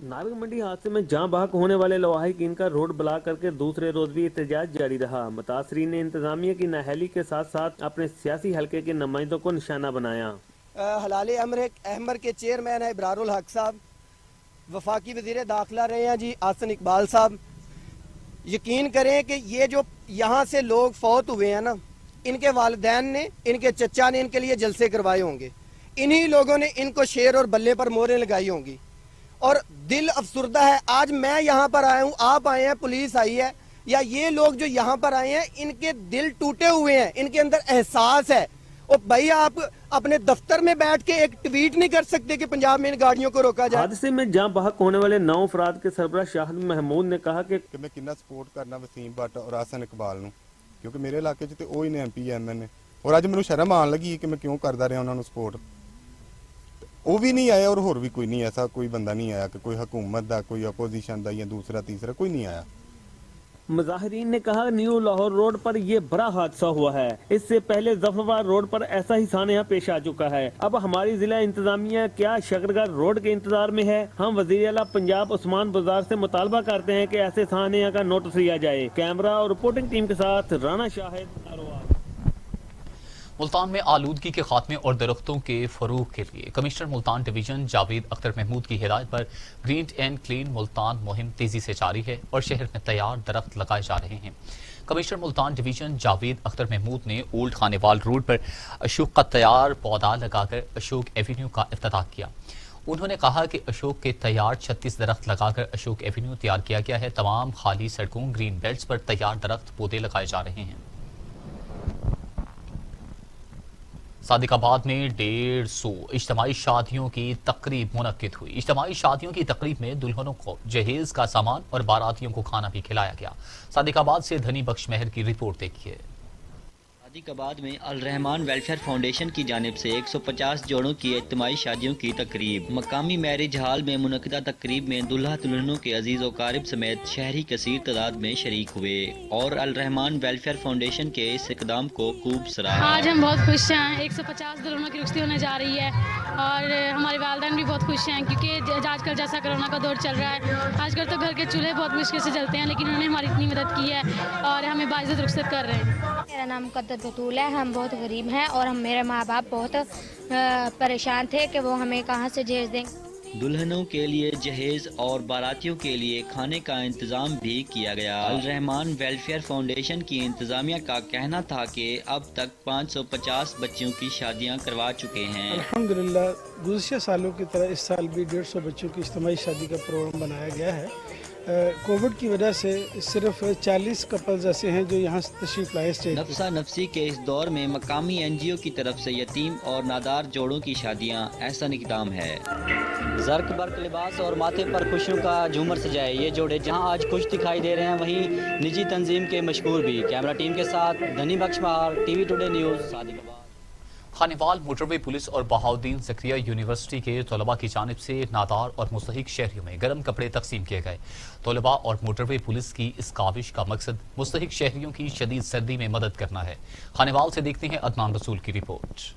नारंग मंडी हादसे में जहां बहक होने वाले लवाहिकीन का रोड ब्लॉक करके दूसरे रोज भी एहतजाज जारी रहा। मुतासरीन ने इंतजामिया की नाअहली के साथ साथ अपने सियासी हलके के नुमाइंदों को निशाना बनाया। हलाल अहमर के चेयरमैन है इब्रारुल हक साहब, वफाकी वजीर दाखिला रहे हैं जी आसन इकबाल साहब। यकीन करें कि ये जो यहाँ से लोग फौत हुए हैं ना, इनके वालिदैन ने, इनके चचा ने इनके लिए जलसे करवाए होंगे, इन्हीं लोगों ने इनको शेर और बल्ले पर मोहरें लगाई होंगी और दिल अफसुर्दा है। आज मैं यहाँ पर आया हूँ, आप आए हैं, पुलिस आई है, या ये लोग जो यहाँ पर आए हैं इनके दिल टूटे हुए हैं, इनके अंदर एहसास है। और भाई आप अपने दफ्तर में बैठ के एक ट्वीट नहीं कर सकते कि पंजाब में इन गाड़ियों को रोका जाए। हादसे में जहां बहक होने वाले 9 अफराद के सरबराह शाहिद महमूद ने कहा कि मैं कितना सपोर्ट करना वसीम भट्ट और आसन इकबाल ਨੂੰ, ਕਿਉਂਕਿ ਮੇਰੇ ਇਲਾਕੇ 'ਚ ਤੇ ਉਹ ਹੀ ਨੇ ਐਮਪੀ ਐਮਐਨਏ, ਔਰ ਅੱਜ ਮੈਨੂੰ ਸ਼ਰਮ ਆਉਣ ਲੱਗੀ ਕਿ ਮੈਂ ਕਿਉਂ ਕਰਦਾ ਰਿਹਾ ਉਹਨਾਂ ਨੂੰ ਸਪੋਰਟ। ਉਹ ਵੀ ਨਹੀਂ ਆਇਆ ਔਰ ਹੋਰ ਵੀ ਕੋਈ ਨਹੀਂ, ਐਸਾ ਕੋਈ ਬੰਦਾ ਨਹੀਂ ਆਇਆ ਕਿ ਕੋਈ ਹਕੂਮਤ ਦਾ, ਕੋਈ ਅਪੋजिशन ਦਾ ਜਾਂ दूसरा तीसरा कोई नहीं आया। मुजाहिरीन ने कहा न्यू लाहौर रोड पर ये बड़ा हादसा हुआ है। इससे पहले जफरवार रोड पर ऐसा ही सानया पेश आ चुका है। अब हमारी जिला इंतजामिया क्या शकरगढ़ रोड के इंतजार में है? हम वजीर आला पंजाब उस्मान बुज़दार से मुतालबा करते हैं कि ऐसे सानया का नोटिस लिया जाए। कैमरा और रिपोर्टिंग टीम के साथ राना शाहिद। मुल्तान में आलूदगी के खात्मे और दरख्तों के फरोग के लिए कमिश्नर मुल्तान डिवीजन जावेद अख्तर महमूद की हिदायत पर ग्रीन एंड क्लीन मुल्तान मुहिम तेजी से जारी है और शहर में तैयार दरख्त लगाए जा रहे हैं। कमिश्नर मुल्तान डिवीजन जावेद अख्तर महमूद ने ओल्ड खानेवाल रोड पर अशोक का तैयार पौधा लगाकर अशोक एवेन्यू का इफ्तिताह किया। उन्होंने कहा कि अशोक के तैयार 36 दरख्त लगाकर अशोक एवेन्यू तैयार किया गया है। तमाम खाली सड़कों ग्रीन बेल्ट्स पर तैयार दरख्त पौधे लगाए जा रहे हैं। सादिकाबाद में 150 इज्तिमाई शादियों की तकरीब मुनक्किद हुई। इज्तिमाई शादियों की तकरीब में दुल्हनों को जहेज का सामान और बारातियों को खाना भी खिलाया गया। सादिकाबाद से धनी बख्श महर की रिपोर्ट देखिए। सादिकाबाद में अल रहमान वेलफेयर फाउंडेशन की जानिब से 150 जोड़ों की इज्तिमाई शादियों की तकरीब। मकामी मैरिज हॉल में मुनक्किदा तकरीब में दुल्हा दुल्हनों के अजीज व क़ारिब समेत शहरी कसीर तादाद में शरीक हुए और अल रहमान वेलफेयर फाउंडेशन के इस इकदाम को खूब सराहा। आज हम बहुत खुश हैं, 150 दुल्हनों की रुखसती होने जा रही है और हमारे वालिदैन भी बहुत खुश हैं क्योंकि आजकल जैसा कोरोना का दौर चल रहा है, आजकल तो घर के चूल्हे बहुत मुश्किल से जलते हैं, लेकिन उन्होंने हमारी इतनी मदद की है और हमें बाइज़्ज़त रुखसत कर रहे हैं। मेरा नाम मुक़द्दर बतूल है। हम बहुत गरीब हैं और मेरे माँ बाप बहुत परेशान थे कि वो हमें कहाँ से जहेज देंगे। दुल्हनों के लिए जहेज और बारातियों के लिए खाने का इंतजाम भी किया गया। अल रहमान वेलफेयर फाउंडेशन की इंतजामिया का कहना था कि अब तक 550 बच्चों की शादियां करवा चुके हैं। अल्हम्दुलिल्लाह गुज़िश्ता सालों की तरह इस साल भी 150 बच्चों की इज्तिमाई शादी का प्रोग्राम बनाया गया है। कोविड की वजह से सिर्फ 40 कपल्स ऐसे हैं जो यहाँ तशरीफ लाए स्टेज। नफ्सा नफसी के इस दौर में मकामी NGO की तरफ से यतीम और नादार जोड़ों की शादियाँ ऐसा इक़दाम है। जर्क बर्क लिबास और माथे पर खुशियों का झूमर सजाए ये जोड़े जहाँ आज खुश दिखाई दे रहे हैं, वहीं निजी तंजीम के मशहूर भी। कैमरा टीम के साथ Dhani Bakhsh Mahar, TV today news, Sadiqabad. Khanewal motorway police और बहाउद्दीन ज़करिया यूनिवर्सिटी के तलबा की जानिब से नादार और मुस्तहिक शहरियों में गर्म कपड़े तकसीम किए गए। तलबा और मोटरवे पुलिस की इस काविश का मकसद मुस्तहिक शहरियों की शदीद सर्दी में मदद करना है। खानेवाल से देखते हैं अदनान रसूल की रिपोर्ट।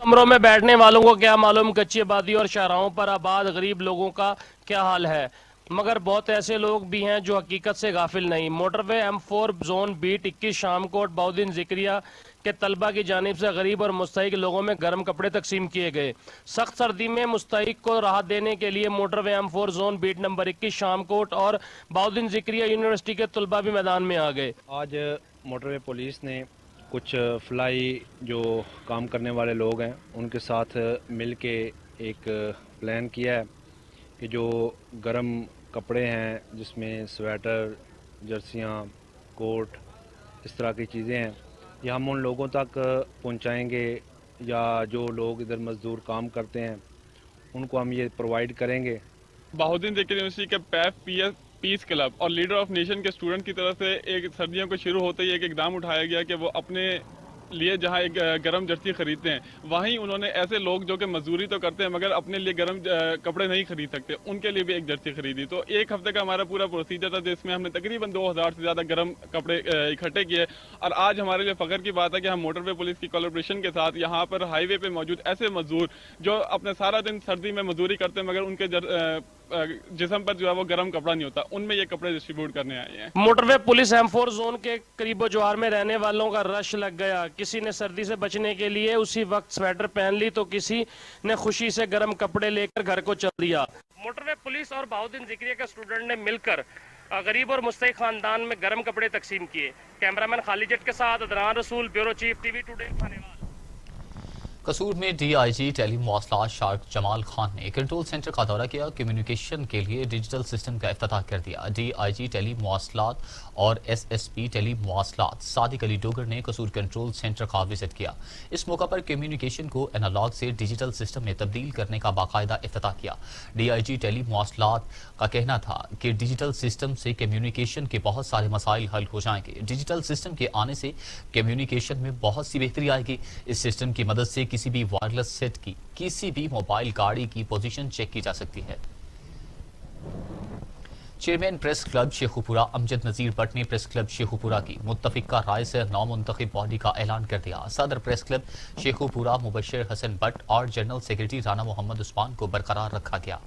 कमरों में बैठने वालों को क्या मालूम कच्ची आबादी और शाहराहों पर आबाद गरीब लोगों का क्या हाल है, मगर बहुत ऐसे लोग भी हैं जो हकीकत से गाफिल नहीं। Motorway M4 zone beat 21 Shamkot Bahauddin Zakariya के तलबा की जानिब से गरीब और मुस्तहिक लोगों में गर्म कपड़े तकसीम किए गए। सख्त सर्दी में मुस्तहिक को राहत देने के लिए motorway M4 zone beat number 21 Shamkot और बहाउद्दीन ज़करिया यूनिवर्सिटी के तलबा भी मैदान में आ गए। आज मोटरवे पुलिस ने कुछ फ्लाई जो काम करने वाले लोग हैं उनके साथ मिल के एक प्लान किया है कि जो गर्म कपड़े हैं जिसमें स्वेटर, जर्सियाँ, कोट, इस तरह की चीज़ें हैं, ये हम उन लोगों तक पहुंचाएंगे या जो लोग इधर मजदूर काम करते हैं उनको हम ये प्रोवाइड करेंगे। बहाउद्दीन ज़करिया यूनिवर्सिटी के पीस क्लब और लीडर ऑफ नेशन के स्टूडेंट की तरफ से एक सर्दियों को शुरू होते ही एक इकदाम उठाया गया कि वो अपने लिए जहां एक गर्म जर्सी खरीदते हैं, वहीं उन्होंने ऐसे लोग जो कि मजदूरी तो करते हैं मगर अपने लिए गर्म कपड़े नहीं खरीद सकते, उनके लिए भी एक जर्सी खरीदी। तो एक हफ्ते का हमारा पूरा प्रोसीजर था जिसमें हमने तकरीबन 2000 से ज़्यादा गर्म कपड़े इकट्ठे किए। और आज हमारे लिए फ़ख्र की बात है कि हम मोटरवे पुलिस की कोलैबोरेशन के साथ यहाँ पर हाईवे पर मौजूद ऐसे मजदूर जो अपने सारा दिन सर्दी में मजदूरी करते हैं मगर उनके जिस्म पर जो है वो गर्म कपड़ा नहीं होता, उनमें ये कपड़े डिस्ट्रीब्यूट करने आए हैं। मोटरवे पुलिस M4 जोन के करीबो जवार में रहने वालों का रश लग गया। किसी ने सर्दी से बचने के लिए उसी वक्त स्वेटर पहन ली तो किसी ने खुशी से गर्म कपड़े लेकर घर को चल दिया। मोटरवे पुलिस और बहाउद्दीन जिक्रिया के स्टूडेंट ने मिलकर गरीब और मुस्तहिक खानदान में गर्म कपड़े तकसीम किए। कैमरामैन खालिद जट के साथ अदनान रसूल, bureau chief TV today. Kasur में डीआईजी टेली मवासलात शार्क जमाल खान ने कंट्रोल सेंटर का दौरा किया। कम्युनिकेशन के लिए डिजिटल सिस्टम का इफ्तिताह कर दिया। डीआईजी टेली मवासलात और एसएसपी टेली मवासलात सादिक अली डोगर ने कसूर कंट्रोल सेंटर का विजिट किया। इस मौका पर कम्युनिकेशन को एनालॉग से डिजिटल सिस्टम में तब्दील करने का बाकायदा इफ्तिताह किया। डीआईजी टेली मवासलात का कहना था कि डिजिटल सिस्टम से कम्युनिकेशन के बहुत सारे मसाइल हल हो जाएंगे। डिजिटल सिस्टम के आने से कम्युनिकेशन में बहुत सी बेहतरी आएगी। इस सिस्टम की मदद से किसी भी वायरलेस सेट की किसी भी मोबाइल गाड़ी की पोजीशन चेक की जा सकती है। Chairman press club Sheikhupura Amjad Nazir Bhatt ने प्रेस क्लब शेखुपुरा की मुत्तफिका राय से नामुंतखब बॉडी का ऐलान कर दिया। सदर प्रेस क्लब शेखुपुरा मुबशर हसन भट्ट और जनरल सेक्रेटरी राना मोहम्मद उस्मान को बरकरार रखा गया।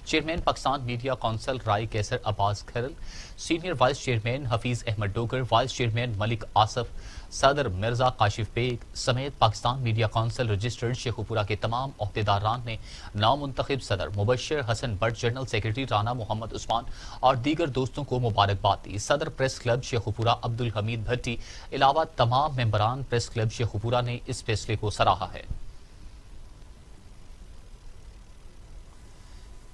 Chairman Pakistan media council Rai Kaiser Abbas Kharal, senior vice chairman Hafeez Ahmad Dogar, vice chairman Malik Asif, सदर मिर्जा काशिफ बेग समेत Pakistan media council registered Sheikhupura के तमाम अहदेदारान ने नामुंतखब सदर मुबशर हसन भट्ट, जनरल सेक्रेटरी राना मोहम्मद उस्मान और दीगर दोस्तों को मुबारकबाद दी। सदर प्रेस क्लब शेखुपुरा अब्दुल हमीद भट्टी अलावा तमाम मेंबरान प्रेस क्लब शेखुपुरा ने इस फैसले को सराहा है।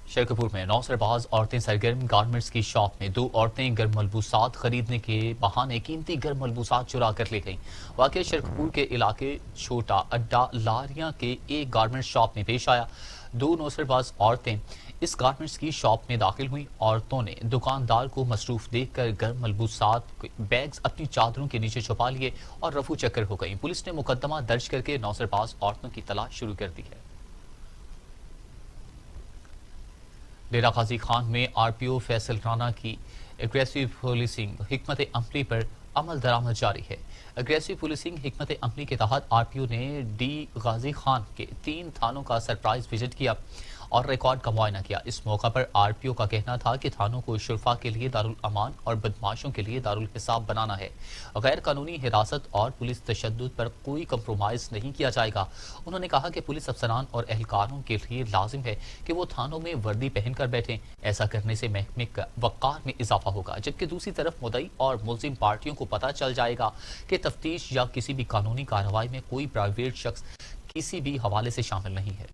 शेरकपुर में 9 सरबाज औरतें सरगर्म गारमेंट्स की शॉप में 2 औरतें गर्म मलबूसात खरीदने के बहाने कीमती गर्म मलबूसात चुरा कर ले गईं। वाकई शेरकपुर के इलाके छोटा अड्डा लारियां के एक गारमेंट शॉप में पेश आया। 2 नौसरबाज औरतें इस गारमेंट्स की शॉप में दाखिल हुई। औरतों ने दुकानदार को मसरूफ देखकर गर्म मलबूसात बैग्स अपनी चादरों के नीचे छुपा लिए और रफू चक्कर हो गई। पुलिस ने मुकदमा दर्ज करके नौसरबाज औरतों की तलाश शुरू कर दी है। डेरा गाजी खान में आरपीओ फैसल राना की एग्रेसिव पुलिसिंग हिकमत अमली पर अमल दरामद जारी है। एग्रेसिव पुलिसिंग हिकमत अमली के तहत आरपीओ ने डी गाजी खान के 3 थानों का सरप्राइज विजिट किया और रिकॉर्ड का मुआयना किया। इस मौका पर आरपीओ का कहना था कि थानों को शुरफा के लिए दारुल अमान और बदमाशों के लिए दारुल हिसाब बनाना है। गैर कानूनी हिरासत और पुलिस तशद्दुद पर कोई कंप्रोमाइज नहीं किया जाएगा। उन्होंने कहा कि पुलिस अफसरान और एहलकारों के लिए लाजिम है कि वो थानों में वर्दी पहनकर बैठें। ऐसा करने से महकमे का वक़ार में इजाफा होगा, जबकि दूसरी तरफ मुद्दई और मुल्जिम पार्टियों को पता चल जाएगा कि तफ्तीश या किसी भी कानूनी कार्रवाई में कोई प्राइवेट शख्स किसी भी हवाले से शामिल नहीं है।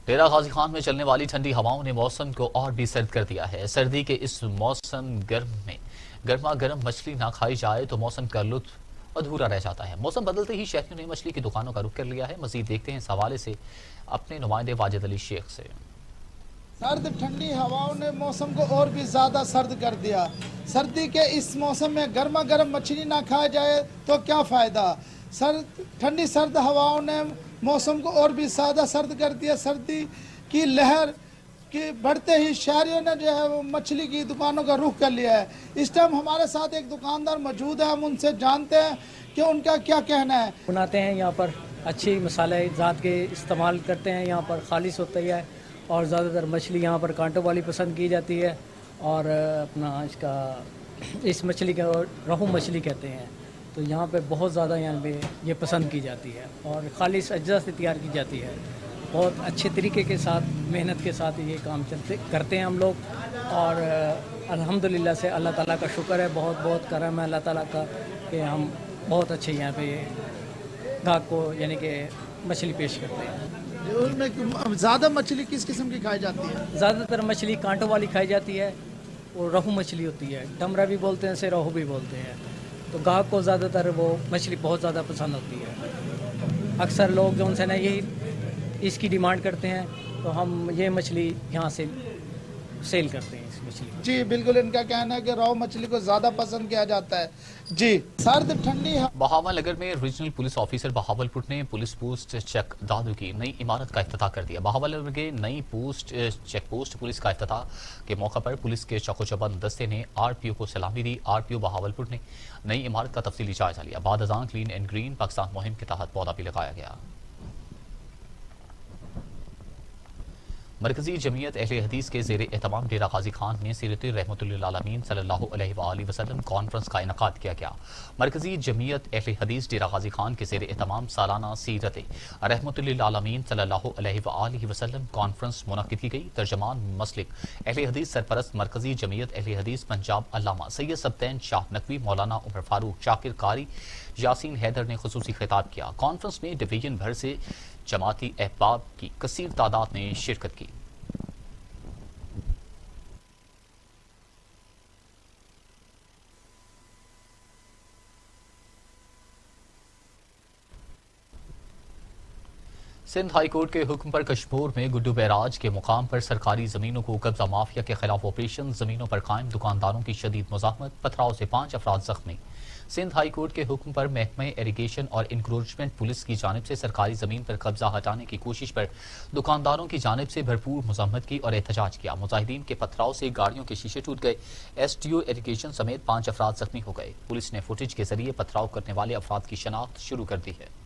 डेरा गाजी खान में चलने वाली ठंडी हवाओं ने मौसम को और भी सर्द कर दिया है। सर्दी के इस मौसम गर्म में गर्मा गर्म मछली ना खाई जाए तो मौसम का लुत्फ अधूरा रह जाता है। मौसम बदलते ही शहरियों ने मछली की दुकानों का रुख कर लिया है। मजीद देखते हैं इस हवाले से अपने नुमाइंदे वाजिद अली शेख से। सर्द ठंडी हवाओं ने मौसम को और भी ज़्यादा सर्द कर दिया। सर्दी के इस मौसम में गर्मा गर्म मछली ना खाया जाए तो क्या फ़ायदा। ठंडी सर्द हवाओं ने मौसम को और भी ज़्यादा सर्द कर दिया। सर्दी की लहर के बढ़ते ही शहरियों ने जो है वो मछली की दुकानों का रुख कर लिया है। इस टाइम हमारे साथ एक दुकानदार मौजूद है, हम उनसे जानते हैं कि उनका क्या कहना है। बनाते हैं यहाँ पर अच्छी मसाले ज़ात के इस्तेमाल करते हैं, यहाँ पर खालिश होता है और ज़्यादातर मछली यहाँ पर कांटों वाली पसंद की जाती है और अपना इसका इस मछली का रोहू मछली कहते हैं, तो यहाँ पे बहुत ज़्यादा यहाँ पे ये पसंद की जाती है और खालिश अज्जा से तैयार की जाती है। बहुत अच्छे तरीके के साथ मेहनत के साथ ये काम करते हैं हम लोग और अल्हम्दुलिल्लाह से अल्लाह ताला का शुक्र है, बहुत बहुत करम है अल्लाह ताला का कि हम बहुत अच्छे यहाँ पे गाहक को यानी कि मछली पेश करते हैं। उसमें ज़्यादा मछली किस किस्म की खाई जाती है? ज़्यादातर मछली कांटों वाली खाई जाती है और रोहू मछली होती है, डमरा भी बोलते हैं, इसे रोहू भी बोलते हैं। तो गाहक को ज़्यादातर वो मछली बहुत ज़्यादा पसंद होती है। अक्सर लोग जो उनसे ना यही इसकी डिमांड करते हैं, तो हम ये मछली यहाँ से सेल करते हैं इस मछली। जी बिल्कुल, इनका कहना है कि रोहू मछली को ज़्यादा पसंद किया जाता है। जी सर्द ठंडी। बहावल नगर में रीजनल पुलिस ऑफिसर बहावलपुर ने पुलिस पोस्ट चेक दादू की नई इमारत का इफ्तिताह कर दिया। बहावल नगर के नई चेक पोस्ट पुलिस का इफ्तिताह के मौका पर पुलिस के चकोचबंद दस्ते ने आरपीओ को सलामी दी। आरपीओ बहावलपुर ने नई इमारत का तफसीली जायजा लिया। बाद अज़ान क्लीन एंड ग्रीन पाकिस्तान मुहिम के तहत पौधा भी लगाया गया। मरकजी जमीयत अहले हदीस के ज़ेर एहतमाम डेरा गाजी खान में सीरत रहमतुल्लिल आलमीन सल्लल्लाहु अलैहि वआलिहि वसल्लम कॉन्फ्रेंस का इनकाद किया गया। मरकजी जमीयत अहले हदीस डेरा गाजी खान के ज़ेर एहतमाम सालाना सीरत रहमतुल्लिल आलमीन सल्लल्लाहु अलैहि वआलिहि वसल्लम कॉन्फ्रेंस मुनक्किद की गई। तर्जमान मसलिक अहले हदीस सरपरस्त मरकजी जमीयत अहले हदीस पंजाब अल्लामा सैयद सबतैन शाह नकवी, मौलाना उमर फारूक, शाकिर कारी, यासीन हैदर ने खुसूसी खिताब किया। कॉन्फ्रेंस में डिवीजन भर से जमाती अहबाब की कसीर तादाद ने शिरकत की। सिंध हाई कोर्ट के हुक्म पर कश्मीर में गुड्डू बैराज के मुकाम पर सरकारी जमीनों को कब्जा माफिया के खिलाफ ऑपरेशन, जमीनों पर कायम दुकानदारों की शदीद मुजाहमत, पथराव से 5 अफराद जख्मी। सिंध हाई कोर्ट के हुक्म पर महकमा इरिगेशन और इंक्रोचमेंट पुलिस की जानिब से सरकारी जमीन पर कब्जा हटाने की कोशिश पर दुकानदारों की जानिब से भरपूर मुजाहमत की और एहतजाज किया। मुजाहिदीन के पथराव से गाड़ियों के शीशे टूट गए। एसटीओ इरिगेशन समेत 5 अफराद जख्मी हो गए। पुलिस ने फुटेज के जरिए पथराव करने वाले अफराद की शनाख्त शुरू कर दी है।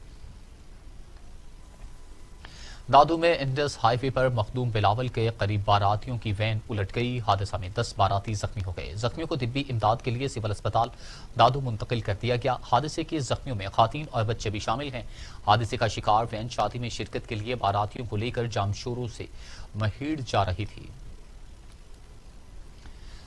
दादू में इंडस हाईवे पर मखदूम बिलावल के करीब बारातियों की वैन उलट गई। हादसा में 10 बाराती जख्मी हो गए। जख्मियों को तिब्बी इमदाद के लिए सिविल अस्पताल दादू मुंतकिल कर दिया गया। हादसे के जख्मियों में खातीन और बच्चे भी शामिल हैं। हादसे का शिकार वैन शादी में शिरकत के लिए बारातियों को लेकर जामशोरों से महीड़ जा रही थी।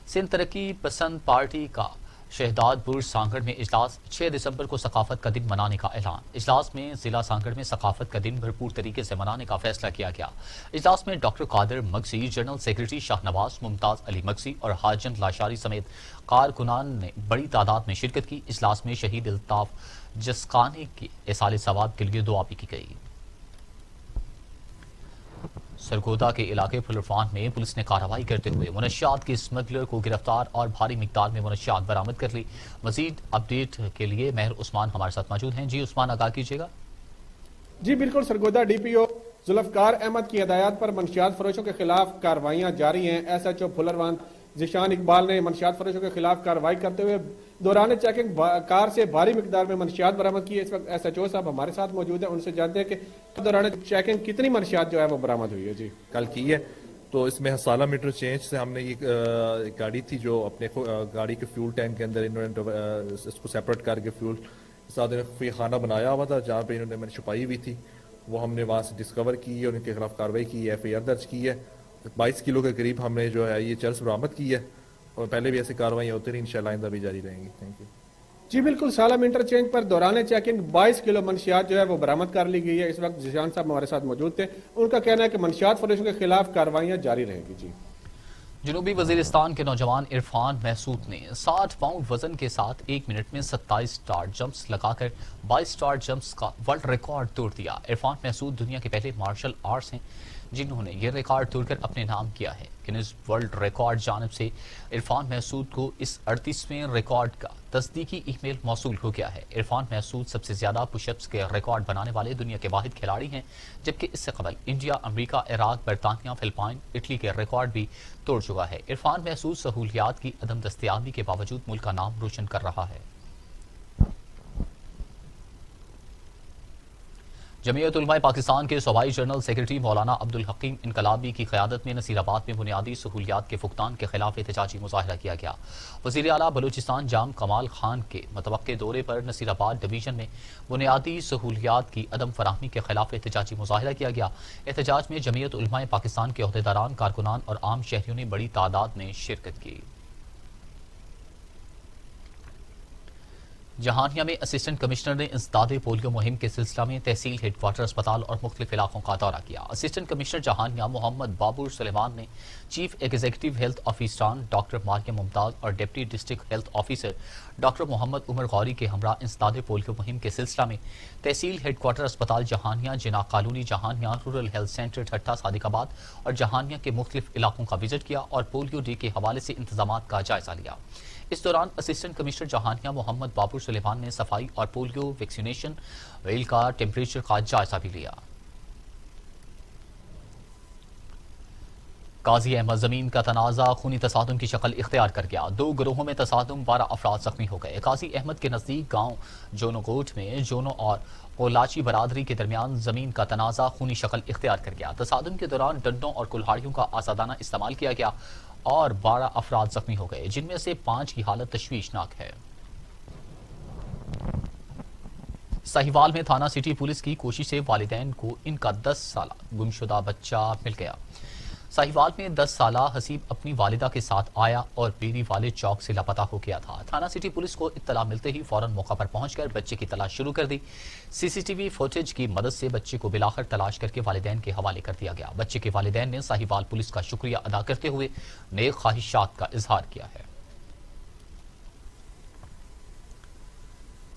सिंध तरक्की पसंद पार्टी का शहदादपुर सांगड़ में इजलास, 6 दिसंबर को सकाफत का दिन मनाने का ऐलान। इजलास में जिला सांगड़ में सकाफत का दिन भरपूर तरीके से मनाने का फैसला किया गया। इजलास में doctor Qadir Magsi, general secretary Shahnawaz, Mumtaz Ali Magsi और हाजन लाशारी समेत कारकुनान ने बड़ी तादाद में शिरकत की। इजलास में शहीद अल्ताफ जसकानी के इसाले सवाब के लिए दुआ भी की गई। सरगोदा के इलाके फुलरफान में पुलिस ने कार्रवाई करते हुए मुनशियात के स्मगलर को गिरफ्तार और भारी मिकदार में मुनशियात बरामद कर ली। मजीद अपडेट के लिए मेहर उस्मान हमारे साथ मौजूद हैं। जी उस्मान, आगाह कीजिएगा। जी बिल्कुल, सरगोदा डीपीओ जुल्फकार अहमद की हिदायत पर मंशियात फरोशों के खिलाफ कार्रवाइयां जारी हैं। एसएचओ फुलरवान जिशान इकबाल ने मंशियात फरोशों के खिलाफ कार्रवाई करते हुए दौरान चेकिंग कार से भारी मिकदार में मंशियात बरामद की है। इस वक्त एसएचओ साहब हमारे साथ मौजूद है, उनसे जानते हैं कि दौरान चेकिंग कितनी मंशियात जो है वो बरामद हुई है। जी कल की है, तो इसमें हसाला मीटर चेंज से हमने ये गाड़ी थी जो अपने गाड़ी के फ्यूल टैंक के अंदर इन्होंने इसको सेपरेट करके फ्यूल साथ खाना बनाया हुआ था जहाँ पे इन्होंने मैंने छुपाई हुई थी, वो हमने वहाँ से डिस्कवर की है और उनके खिलाफ कार्रवाई की है, FIR दर्ज की है। 22 किलो के करीब हमने जो है ये चरस बरामद की है और पहले भी ऐसी कार्रवाई होती रही, इंशाल्लाह आइंदा भी जारी रहेंगी। Thank you. जी बिल्कुल, सालाम इंटरचेंज पर दौरान चेकिंग 22 किलो मंशियात जो है वो बरामद कर ली गई है। इस वक्त जिशान साहब हमारे साथ मौजूद थे, उनका कहना है कि मंशियात फरोशों के खिलाफ कार्रवाइयां जारी रहेंगी। जी जनूबी वजीरिस्तान के नौजवान इरफान महसूद ने 60 पाउंड वजन के साथ 1 मिनट में 27 स्टार जंप्स लगाकर 22 स्टार जंप्स का वर्ल्ड रिकॉर्ड तोड़ दिया। इरफान महसूद दुनिया के पहले मार्शल आर्ट्स हैं जिन्होंने ये रिकॉर्ड तोड़कर अपने नाम किया है। गिनीज वर्ल्ड रिकॉर्ड जानिब से इरफान महसूद को इस 38वें रिकॉर्ड का तस्दीकी ईमेल मौसूल हो गया है। इरफान महसूद सबसे ज्यादा पुशअप्स के रिकॉर्ड बनाने वाले दुनिया के वाहिद खिलाड़ी हैं, जबकि इससे कबल इंडिया, अमेरिका, इराक, बरतानिया, फिलिपाइन, इटली के रिकॉर्ड भी तोड़ चुका है। इरफान महसूद सहूलियात की अदम दस्तयाबी के बावजूद मुल्क का नाम रोशन कर रहा है। जमीयत उलमा पाकिस्तान के सूबाई जनरल सेक्रेटरी मौलाना अब्दुल हकीम इनकलाबी की क़यादत में नसीराबाद में बुनियादी सहूलियात के फुकदान के खिलाफ एहतजाजी मुजाहरा किया गया। वज़ीर आला बलूचिस्तान जाम कमाल खान के मुतवक्के दौरे पर नसीराबाद डिवीजन में बुनियादी सहूलियात की अदम फराहमी के खिलाफ एहतजाजी मुजाहरा किया गया। एहतजाज में जमीयत उलमा पाकिस्तान के अहदेदारान, कारकुनान और आम शहरियों ने बड़ी तादाद में शिरकत की। जहानिया में असिस्टेंट कमिश्नर ने इंसदाद पोलियो मुहिम के सिलसिला में तहसील हेडक्वार्टर अस्पताल और मुख्तलिफ इलाकों का दौरा किया। असिस्टेंट कमिश्नर जहानिया मोहम्मद बाबूर सुलेमान ने चीफ एग्जीक्यूटिव हेल्थ ऑफिसरान डॉक्टर मारियम मुमताज और deputy district health officer doctor Mohammad Umar Ghauri के हमरा इंसदाद पोलियो मुहिम के सिलसिला में तहसील हेडक्वार्टर अस्पताल Jahania, Jinnah colony Jahania, rural health centre Thatta Sadiqabad और जहानिया के मुख्तलिफ इलाकों का विजिट किया और पोलियो डे के हवाले से इंतजाम का जायजा लिया। इस दौरान असिस्टेंट कमिश्नर जहानिया मोहम्मद बाबूर सुलेमान ने सफाई और पोलियो वैक्सीनेशन व्हील का टेम्परेचर का जायजा भी लिया। قاضی احمد زمین کا تنازع خونی تصادم کی شکل اختیار کر گیا. 2 گروہوں میں تصادم، 12 افراد زخمی ہو گئے. قاضی احمد کے نزدیک گاؤں جونو کوٹ میں جونو اور کولاچی برادری کے درمیان زمین کا تنازع خونی شکل اختیار کر گیا. تصادم کے دوران ڈنڈوں اور کلہاڑیوں کا آزادانہ استعمال کیا گیا اور 12 افراد زخمی ہو گئے، جن میں سے 5 کی حالت تشویشناک ہے. سہیوال میں تھانہ سٹی پولیس کی کوشش سے والدین کو ان کا 10 سالہ گمشدہ بچہ مل گیا. سہیوال میں 10 سالہ حسیب اپنی والدہ کے ساتھ آیا اور بیری والے چوک سے لاپتہ ہو گیا تھا. تھانہ سٹی پولیس کو اطلاع ملتے ہی فوراً موقع پر پہنچ کر بچے کی تلاش شروع کر دی. CCTV فوٹیج کی مدد سے بچے کو بلاخر تلاش کر کے والدین کے حوالے کر دیا گیا. بچے کے والدین نے سہیوال پولیس کا شکریہ ادا کرتے ہوئے نیک خواہشات کا اظہار کیا ہے.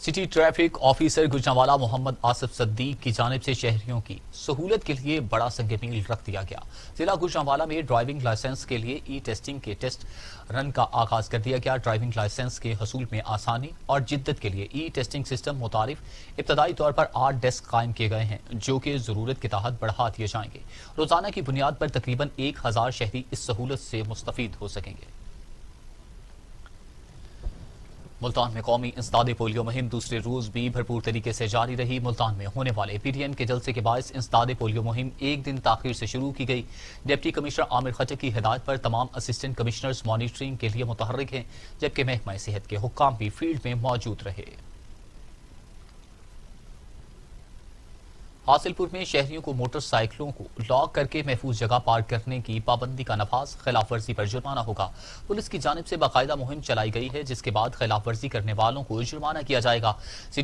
سٹی ٹریفک آفیسر گجرانوالہ محمد آصف صدیق کی جانب سے شہریوں کی سہولت کے لیے بڑا سنگ میل رکھ دیا گیا. ضلع گجرانوالہ میں ڈرائیونگ لائسنس کے لیے ای ٹیسٹنگ کے ٹیسٹ رن کا آغاز کر دیا گیا. ڈرائیونگ لائسنس کے حصول میں آسانی اور جدت کے لیے ای ٹیسٹنگ سسٹم متعارف. ابتدائی طور پر 8 ڈیسک قائم کیے گئے ہیں جو کہ ضرورت کے تحت بڑھا دیے جائیں گے. روزانہ کی بنیاد پر تقریباً 1000 شہری اس سہولت سے مستفید ہو سکیں گے. ملتان میں قومی انسداد پولیو مہم دوسرے روز بھی بھرپور طریقے سے جاری رہی. ملتان میں ہونے والے PTN کے جلسے کے باعث انسداد پولیو مہم 1 دن تاخیر سے شروع کی گئی. ڈپٹی کمشنر عامر خٹک کی ہدایت پر تمام اسسٹنٹ کمشنرز مانیٹرنگ کے لیے متحرک ہیں، جبکہ محکمہ صحت کے حکام بھی فیلڈ میں موجود رہے. حاصل پور میں شہریوں کو موٹر سائیکلوں کو لاک کر کے محفوظ جگہ پارک کرنے کی پابندی کا نفاذ، خلاف ورزی پر جرمانہ ہوگا. پولیس کی جانب سے باقاعدہ مہم چلائی گئی ہے جس کے بعد خلاف ورزی کرنے والوں کو جرمانہ کیا جائے گا. سٹی